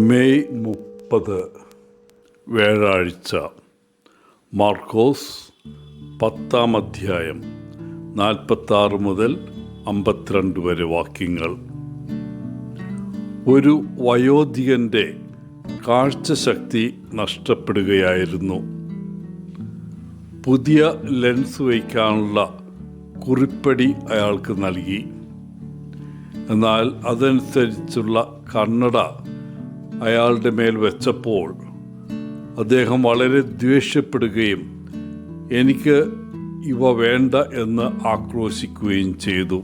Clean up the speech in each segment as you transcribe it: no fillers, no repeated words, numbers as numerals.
May 30 വ്യാഴാഴ്ച. മാർക്കോസ് 10 അധ്യായം 46 മുതൽ 52 വരെ വാക്യങ്ങൾ. ഒരു വയോധികൻ്റെ കാഴ്ചശക്തി നഷ്ടപ്പെടുകയായിരുന്നു. പുതിയ ലെൻസ് വയ്ക്കാനുള്ള കുറിപ്പടി അയാൾക്ക് നൽകി. എന്നാൽ അതനുസരിച്ചുള്ള കണ്ണട അയാളുടെ മേൽ വെച്ചപ്പോൾ അദ്ദേഹം വളരെ ദ്വേഷപ്പെടുകയും എനിക്ക് ഇവ വേണ്ട എന്ന് ആക്രോശിക്കുകയും ചെയ്തു.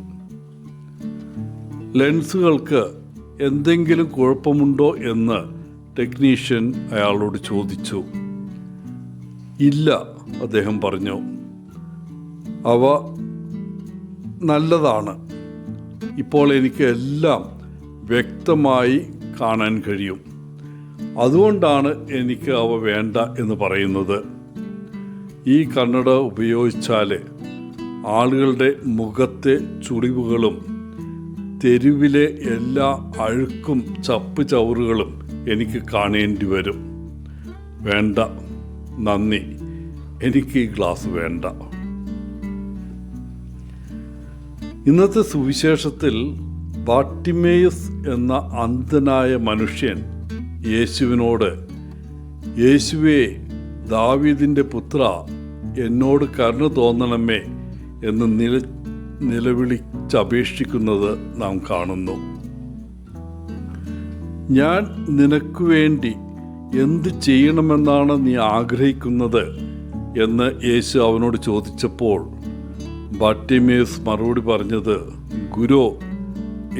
ലെൻസുകൾക്ക് എന്തെങ്കിലും കുഴപ്പമുണ്ടോ എന്ന് ടെക്നീഷ്യൻ അയാളോട് ചോദിച്ചു. ഇല്ല, അദ്ദേഹം പറഞ്ഞു. അവ നല്ലതാണ്. ഇപ്പോൾ എനിക്ക് എല്ലാം വ്യക്തമായി കാണാൻ കഴിയും. അതുകൊണ്ടാണ് എനിക്ക് അവ വേണ്ട എന്ന് പറയുന്നത്. ഈ കണ്ണട ഉപയോഗിച്ചാൽ ആളുകളുടെ മുഖത്തെ ചുളിവുകളും തെരുവിലെ എല്ലാ അഴുക്കും ചപ്പ് ചവറുകളും എനിക്ക് കാണേണ്ടി വരും. വേണ്ട, നന്ദി, എനിക്ക് ഈ ഗ്ലാസ് വേണ്ട. ഇന്നത്തെ സുവിശേഷത്തിൽ ബാർട്ടിമേയുസ് എന്ന അന്ധനായ മനുഷ്യൻ യേശുവിനോട്, യേശുവേ, ദാവീദിൻ്റെ പുത്ര, എന്നോട് കരുണ തോന്നണമേ എന്ന് നിലവിളിച്ചപേക്ഷിക്കുന്നത് നാം കാണുന്നു. ഞാൻ നിനക്ക് വേണ്ടി എന്ത് ചെയ്യണമെന്നാണ് നീ ആഗ്രഹിക്കുന്നത് എന്ന് യേശു അവനോട് ചോദിച്ചപ്പോൾ ബാർട്ടിമേയുസ് മറുപടി പറഞ്ഞത്, ഗുരു,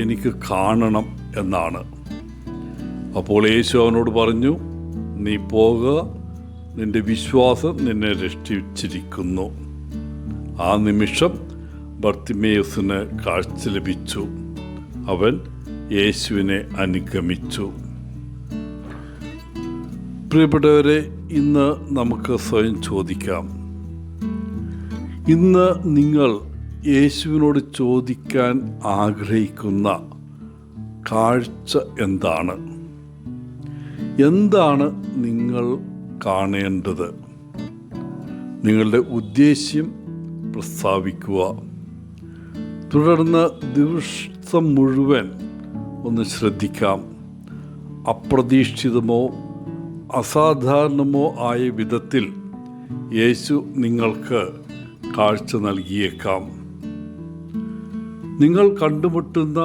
എനിക്ക് കാണണം എന്നാണ്. അപ്പോൾ യേശു അവനോട് പറഞ്ഞു, നീ പോകുക, നിന്റെ വിശ്വാസം നിന്നെ രക്ഷിച്ചിരിക്കുന്നു. ആ നിമിഷം ബാർട്ടിമേയുസിന് കാഴ്ച ലഭിച്ചു. അവൻ യേശുവിനെ അനുഗമിച്ചു. പ്രിയപ്പെട്ടവരെ, ഇന്ന് നമുക്ക് സ്വയം ചോദിക്കാം, ഇന്ന് നിങ്ങൾ യേശുവിനോട് ചോദിക്കാൻ ആഗ്രഹിക്കുന്ന കാഴ്ച എന്താണ്? എന്താണ് നിങ്ങൾ കാണേണ്ടത്? നിങ്ങളുടെ ഉദ്ദേശ്യം പ്രസ്താവിക്കുക. തുടർന്ന് ദിവസം മുഴുവൻ ഒന്ന് ശ്രദ്ധിക്കാം. അപ്രതീക്ഷിതമോ അസാധാരണമോ ആയ വിധത്തിൽ യേശു നിങ്ങൾക്ക് കാഴ്ച നൽകിയേക്കാം. നിങ്ങൾ കണ്ടുമുട്ടുന്ന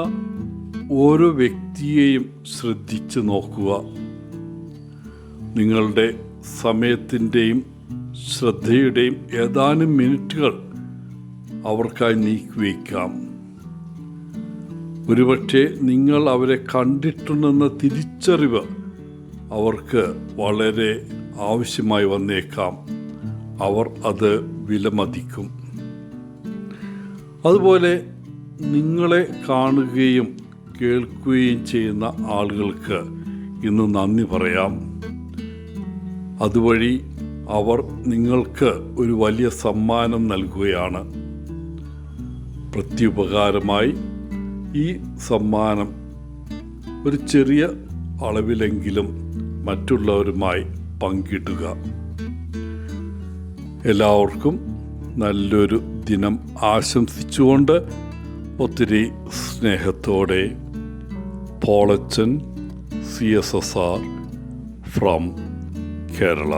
ഓരോ വ്യക്തിയെയും ശ്രദ്ധിച്ചു നോക്കുക. നിങ്ങളുടെ സമയത്തിൻ്റെയും ശ്രദ്ധയുടെയും ഏതാനും മിനിറ്റുകൾ അവർക്കായി നീക്കിവയ്ക്കാം. ഒരുപക്ഷെ നിങ്ങൾ അവരെ കണ്ടിട്ടുണ്ടെന്ന തിരിച്ചറിവ് അവർക്ക് വളരെ ആവശ്യമായി വന്നേക്കാം. അവർ അത് വിലമതിക്കും. അതുപോലെ നിങ്ങളെ കാണുകയും കേൾക്കുകയും ചെയ്യുന്ന ആളുകൾക്ക് ഇന്ന് നന്ദി പറയാം. അതുവഴി അവർ നിങ്ങൾക്ക് ഒരു വലിയ സമ്മാനം നൽകുകയാണ്. പ്രത്യുപകാരമായി ഈ സമ്മാനം ഒരു ചെറിയ അളവിലെങ്കിലും മറ്റുള്ളവരുമായി പങ്കിടുക. എല്ലാവർക്കും നല്ലൊരു ദിനം ആശംസിച്ചുകൊണ്ട് ഒത്തിരി സ്നേഹത്തോടെ പോളച്ചൻ, CSSR ഫ്രം കേരള.